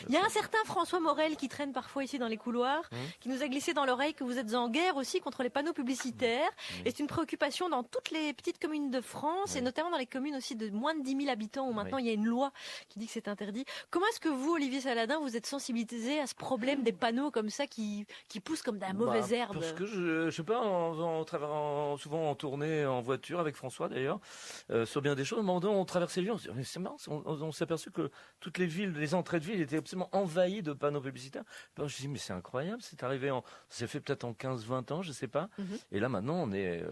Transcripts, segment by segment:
Il y a un certain François Morel qui traîne parfois ici dans les couloirs, qui nous a glissé dans l'oreille que vous êtes en guerre aussi contre les panneaux publicitaires. Et c'est une préoccupation dans toutes les petites communes de France, et notamment dans les communes aussi de moins de 10 000 habitants, où maintenant il y a une loi qui dit que c'est interdit. Comment est-ce que vous, Olivier Saladin, vous êtes sensibilisé à ce problème des panneaux comme ça qui poussent comme de la mauvaise herbe? Parce que je sais pas, souvent en tournée en voiture avec François d'ailleurs, sur bien des choses, à un moment donné, on traversait Lyon, c'est marrant, on s'est aperçu que toutes les villes, les entrées de ville étaient absolument envahies de panneaux publicitaires. Alors, je me suis dit, mais c'est incroyable, c'est fait peut-être en 15-20 ans, je sais pas. Et là maintenant, on est,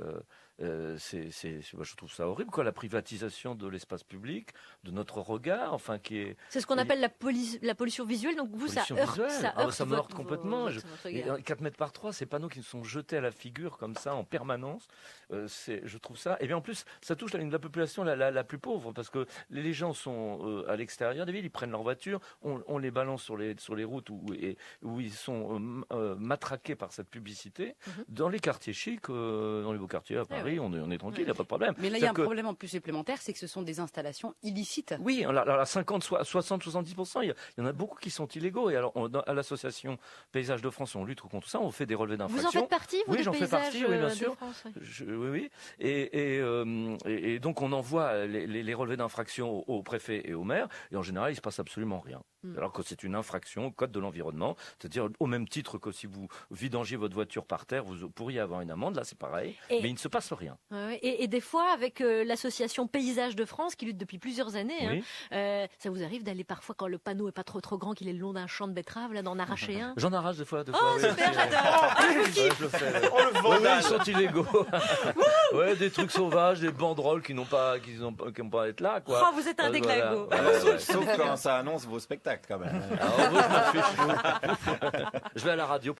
je trouve ça horrible, quoi, la privatisation de l'espace public, de notre regard, enfin qui est. C'est ce qu'on appelle la pollution visuelle. Donc vous, ça heurte. Ça me heurte complètement. 4 mètres par 3, ces panneaux qui nous sont jetés à la figure comme ça en permanence. Je trouve ça. Et bien en plus, ça touche la population la plus pauvre, parce que les gens sont à l'extérieur des villes, ils prennent leur voiture, on les balance sur les routes où ils sont matraqués par cette publicité. Dans les quartiers chics, dans les beaux quartiers à Paris, on est tranquille, il n'y a pas de problème. Mais là, il y a un problème en plus supplémentaire, c'est que ce sont des installations illicites. Oui, à 50, 60, 70%, il y en a beaucoup qui sont illégaux. Et alors, à l'association Paysages de France, on lutte contre ça, on fait des relevés d'infraction. Vous en faites partie, vous, oui, j'en fais partie, oui, bien sûr. France, oui. Et donc, on envoie les relevés d'infraction au préfet et au maire, et en général, il se passe absolument rien. Alors que c'est une infraction au code de l'environnement, c'est-à-dire au même titre que si vous vidangez votre voiture par terre, vous pourriez avoir une amende. Là, c'est pareil, mais il ne se passe rien. Et des fois, avec l'association Paysages de France, qui lutte depuis plusieurs années, ça vous arrive d'aller parfois, quand le panneau est pas trop grand, qu'il est le long d'un champ de betteraves, là, d'en arracher un? J'en arrache des fois. Oh, super, j'adore. Je le fais. Ils sont illégaux. Des trucs sauvages, des banderoles qui n'ont pas à être là, quoi. Oh, vous êtes un déglingo. Sauf quand ça annonce vos spectacles, quand même. Alors, moi, je m'en fiche. Je vais à la radio